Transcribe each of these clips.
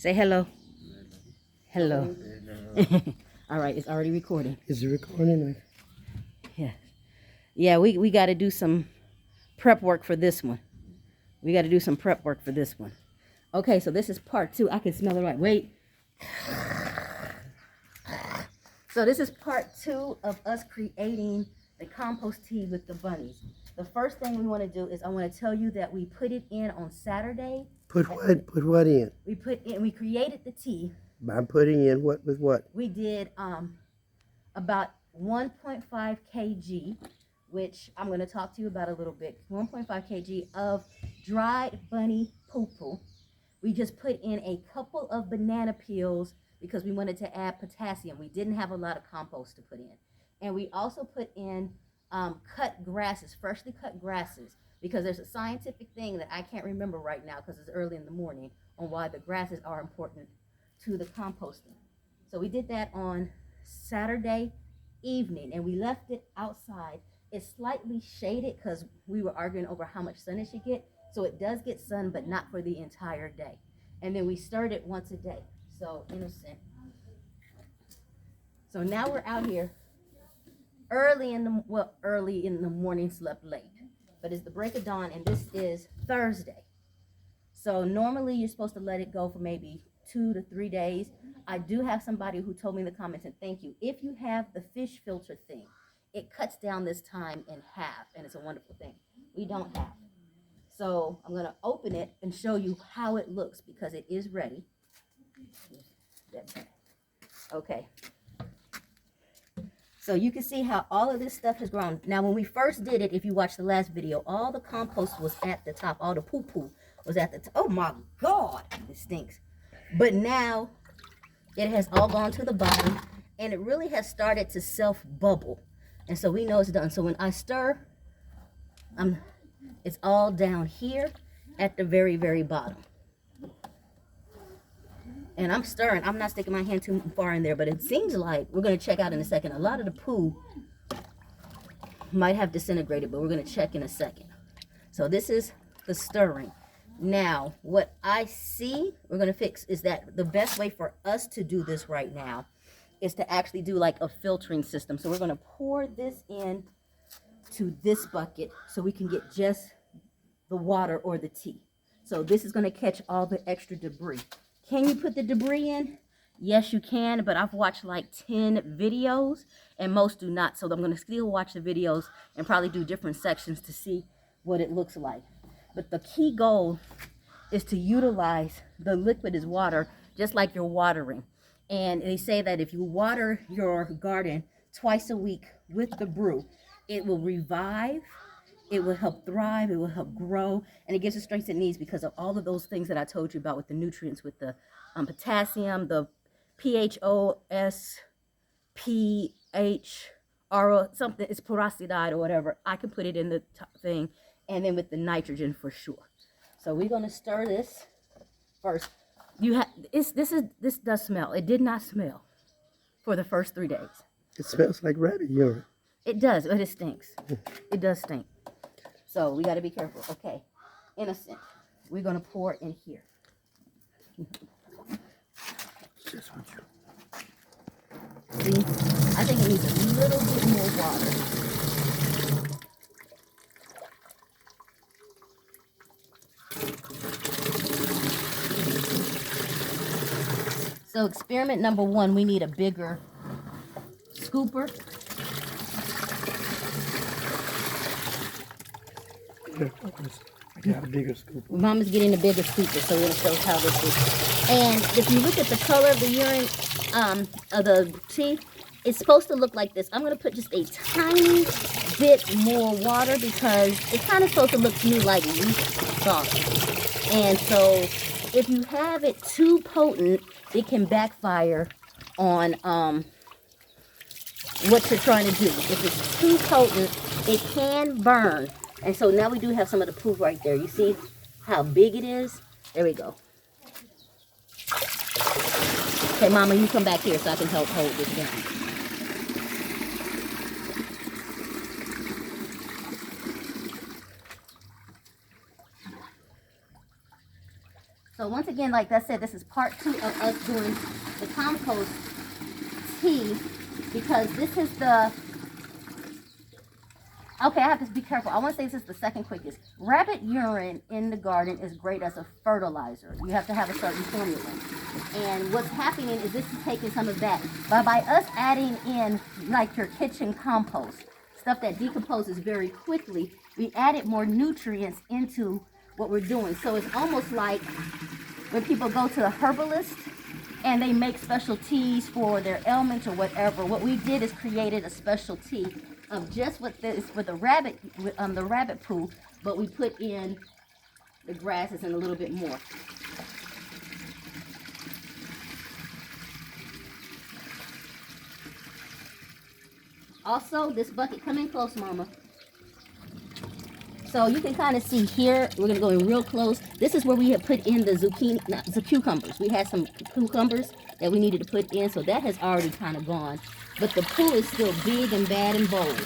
Say hello. Hello. All right, it's already recording. Is it recording? Yeah. Yeah, we got to do some prep work for this one. We got to do some prep work for this one. Okay, so this is part 2. I can smell it right. Wait. So this is part 2 of us creating the compost tea with the bunnies. The first thing we want to do is I want to tell you that we put it in on Saturday. Put what in? We created the tea. I'm putting in what with what? We did about 1.5 kg, which I'm going to talk to you about a little bit. 1.5 kg of dried bunny poo-poo. We just put in a couple of banana peels because we wanted to add potassium. We didn't have a lot of compost to put in. And we also put in cut grasses, freshly cut grasses, because there's a scientific thing that I can't remember right now because it's early in the morning on why the grasses are important to the composting. So we did that on Saturday evening and we left it outside. It's slightly shaded because we were arguing over how much sun it should get. So it does get sun, but not for the entire day. And then we stirred it once a day. So innocent. So now we're out here early in the morning, slept late. But it's the break of dawn and this is Thursday. So normally you're supposed to let it go for maybe 2 to 3 days. I do have somebody who told me in the comments, and thank you. If you have the fish filter thing, it cuts down this time in half, and it's a wonderful thing. We don't have. So I'm going to open it and show you how it looks because it is ready. Okay. So you can see how all of this stuff has grown. Now, when we first did it, if you watched the last video, all the compost was at the top. All the poo-poo was at the top. Oh, my God. It stinks. But now it has all gone to the bottom, and it really has started to self-bubble. And so we know it's done. So when I stir, it's all down here at the very, very bottom. And I'm stirring. I'm not sticking my hand too far in there, but it seems like, we're going to check out in a second. A lot of the poo might have disintegrated, but we're going to check in a second. So this is the stirring. Now, what I see we're going to fix is that the best way for us to do this right now is to actually do like a filtering system. So we're going to pour this in to this bucket so we can get just the water or the tea. So this is going to catch all the extra debris. Can you put the debris in? Yes, you can, but I've watched like 10 videos and most do not. So I'm going to still watch the videos and probably do different sections to see what it looks like. But the key goal is to utilize the liquid as water, just like you're watering. And they say that if you water your garden twice a week with the brew, it will revive, it will help thrive, it will help grow, and it gives the strength it needs because of all of those things that I told you about with the nutrients, with the potassium, the PHOS, PHR, something, it's peroxidide or whatever. I can put it in the thing, and then with the nitrogen for sure. So we're going to stir this first. This does smell. It did not smell for the first 3 days. It smells like rabbit urine. It does, but it stinks. It does stink. So we got to be careful. Okay, innocent. We're going to pour in here. Just what you. See, I think it needs a little bit more water. So experiment number 1, we need a bigger scooper. I got a bigger scoop. Mama's getting a bigger scooper, so we're going to show how this is. And if you look at the color of the urine, of the tea, it's supposed to look like this. I'm going to put just a tiny bit more water because it's kind of supposed to look to me like weak sauce. And so if you have it too potent, it can backfire on what you're trying to do. If it's too potent, it can burn. And so now we do have some of the poo right there. You see how big it is? There we go. Okay, Mama, you come back here so I can help hold this down. So So once again, like I said, this is part 2 of us doing the compost tea, because this is the, okay, I have to be careful. I want to say this is the second quickest. Rabbit urine in the garden is great as a fertilizer. You have to have a certain formula. And what's happening is this is taking some of that. But by us adding in like your kitchen compost, stuff that decomposes very quickly, we added more nutrients into what we're doing. So it's almost like when people go to a herbalist and they make special teas for their ailments or whatever. What we did is created a special tea of just what this for the rabbit poo, but we put in the grasses and a little bit more. Also, this bucket, come in close, Mama. So you can kind of see here, we're going to go in real close. This is where we have put in the zucchini, not the cucumbers. We had some cucumbers that we needed to put in, so that has already kind of gone. But the poo is still big and bad and bold.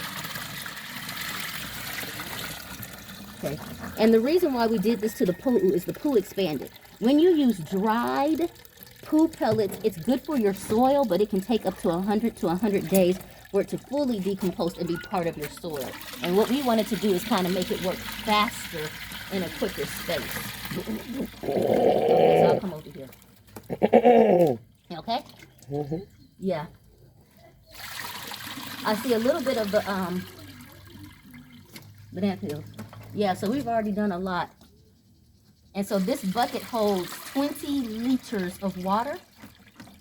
Okay, and the reason why we did this to the poo is the poo expanded. When you use dried poo pellets, it's good for your soil, but it can take up to 100 to 100 days for it to fully decompose and be part of your soil. And what we wanted to do is kind of make it work faster in a quicker space. Okay, so I'll come over here. Okay? Mm-hmm. Yeah. I see a little bit of the banana peels. Yeah, so we've already done a lot. And so this bucket holds 20 liters of water.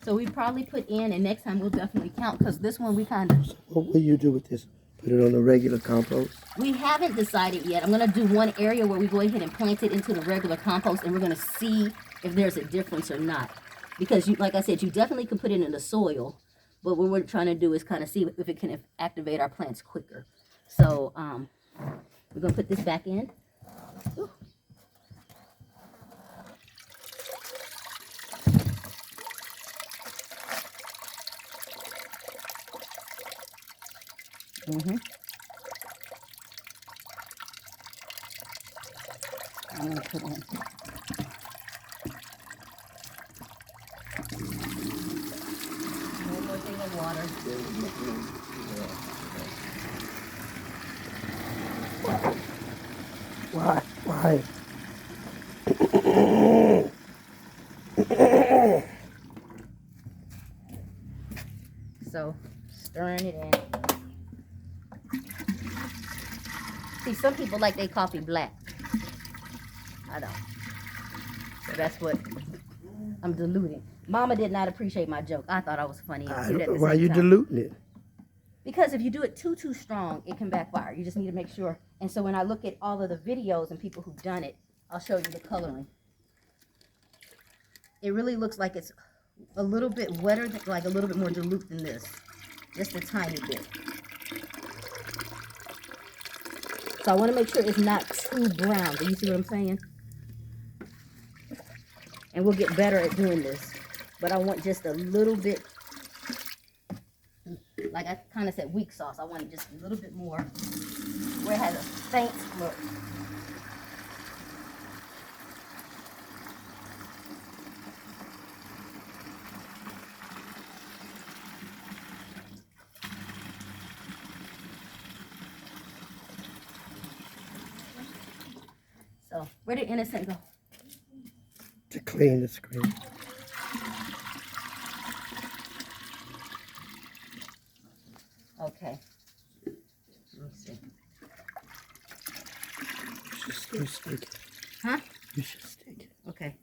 So we probably put in, and next time we'll definitely count, because this one we kind of... What will you do with this? Put it on the regular compost? We haven't decided yet. I'm going to do one area where we go ahead and plant it into the regular compost, and we're going to see if there's a difference or not. Because, you, like I said, you definitely can put it in the soil, but what we're trying to do is kind of see if it can activate our plants quicker. So we're going to put this back in. Ooh. Mm-hmm. I'm going to put in. One more thing of water. Why? Why? So, stirring it in. See, some people like their coffee black. I don't. So that's what I'm diluting. Mama did not appreciate my joke. I thought I was funny. Why are you diluting it? Because if you do it too strong, it can backfire. You just need to make sure. And so when I look at all of the videos and people who've done it, I'll show you the coloring. It really looks like it's a little bit wetter, like a little bit more dilute than this. Just a tiny bit. So I want to make sure it's not too brown. Do you see what I'm saying? And we'll get better at doing this. But I want just a little bit, like I kind of said, weak sauce. I want it just a little bit more where it has a faint look. So, where did Innocent go? To clean the screen. Okay. Let me see. You should stick it. Huh? You should stick it. Okay.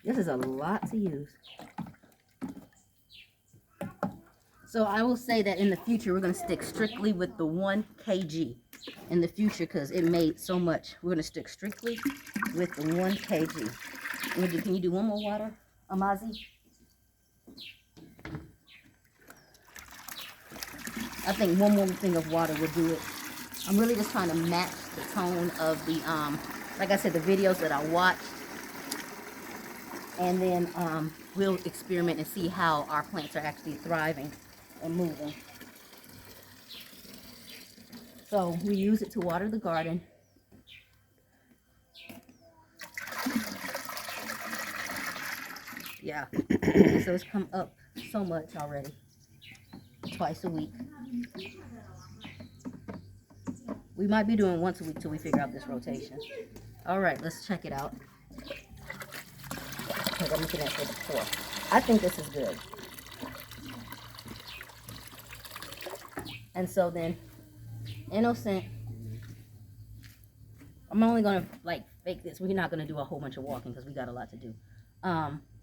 This is a lot to use. So I will say that in the future, we're going to stick strictly with the 1 kg in the future, because it made so much. We're going to stick strictly with the 1 kg. Can you do one more water, Amazi? I think one more thing of water will do it. I'm really just trying to match the tone of the, like I said, the videos that I watched. And then we'll experiment and see how our plants are actually thriving and moving. So So we use it to water the garden. Yeah. So it's come up so much already. Twice a week. We might be doing once a week till we figure out this rotation. All right, let's check it out. Because I'm looking at this before. I think this is good. And so then, innocent. I'm only gonna like fake this. We're not gonna do a whole bunch of walking because we got a lot to do.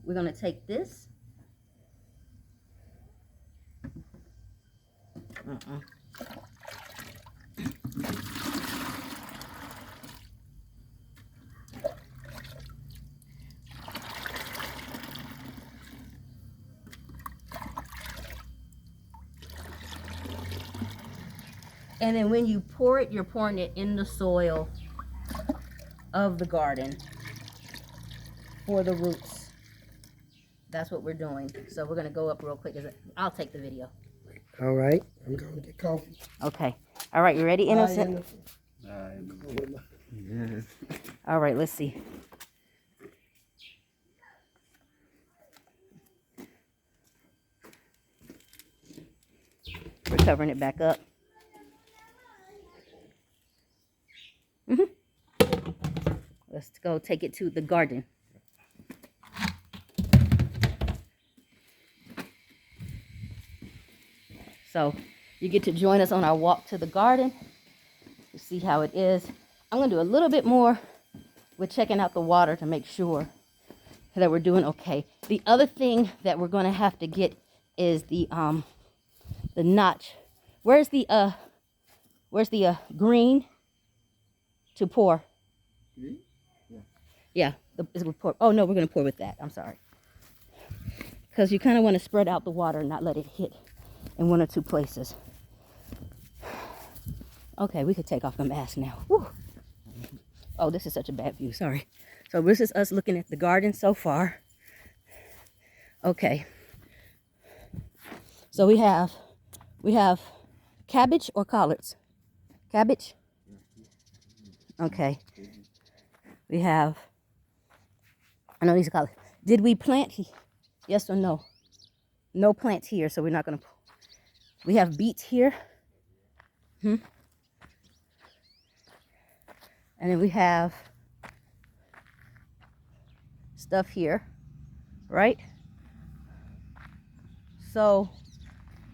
We're gonna take this. And then when you pour it, you're pouring it in the soil of the garden for the roots. That's what we're doing. So we're gonna go up real quick. I'll take the video. All right. I'm going to get coffee. Okay. All right, you ready, Innocent? Yes. All right, let's see. We're covering it back up. Let's go take it to the garden. So you get to join us on our walk to the garden to see how it is. I'm going to do a little bit more with checking out the water to make sure that we're doing okay. The other thing that we're going to have to get is the notch. Where's the green to pour? Yeah, we're pour. Oh no, we're going to pour with that. I'm sorry. Because you kind of want to spread out the water and not let it hit in one or two places. Okay, we could take off the mask now. Whew. Oh, this is such a bad view. Sorry. So this is us looking at the garden so far. Okay. So we have cabbage or collards? Cabbage? Okay. We have, I know these are collards. Did we plant? Yes or no? No plants here, so we're not going to. We have beets here. And then we have stuff here, right? So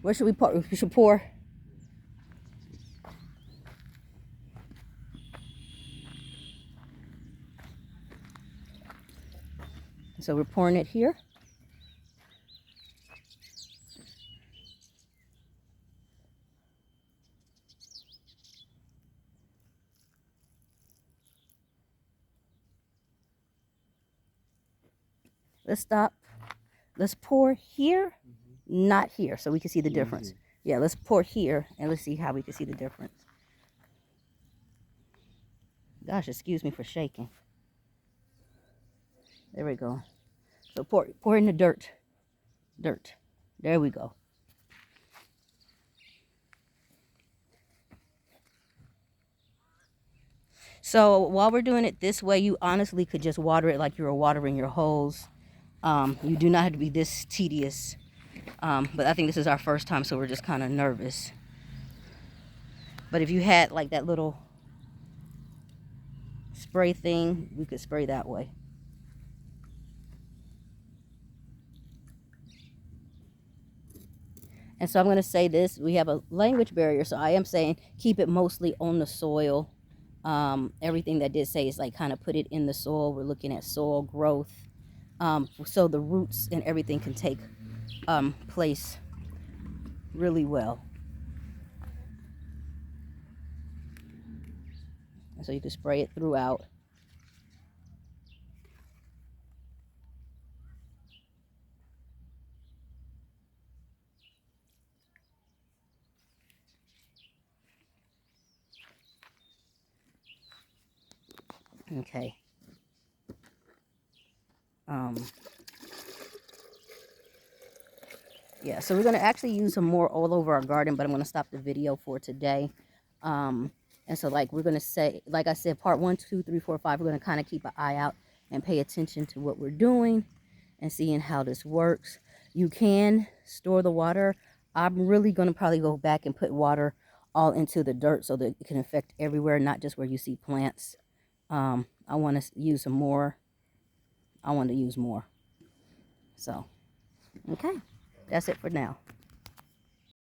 where should we pour? We should pour. So we're pouring it here. Let's stop. Let's pour here, not here, so we can see the difference. Yeah, let's pour here, and let's see how we can see the difference. Gosh, excuse me for shaking. There we go. So pour in the dirt. Dirt. There we go. So while we're doing it this way, you honestly could just water it like you were watering your holes. You do not have to be this tedious. But I think this is our first time, so we're just kind of nervous. But if you had like that little spray thing, we could spray that way. And so I'm going to say this, we have a language barrier, so I am saying keep it mostly on the soil. Everything that did say is like kind of put it in the soil. We're looking at soil growth, so the roots and everything can take place really well. And so you can spray it throughout. Okay. Yeah, so we're going to actually use some more all over our garden, but I'm going to stop the video for today. And so like we're going to say, like I said, part 1, 2, 3, 4, 5, we're going to kind of keep an eye out and pay attention to what we're doing and seeing how this works. You can store the water. I'm really going to probably go back and put water all into the dirt so that it can affect everywhere, not just where you see plants. I want to use some more. I want to use more. So, okay, that's it for now.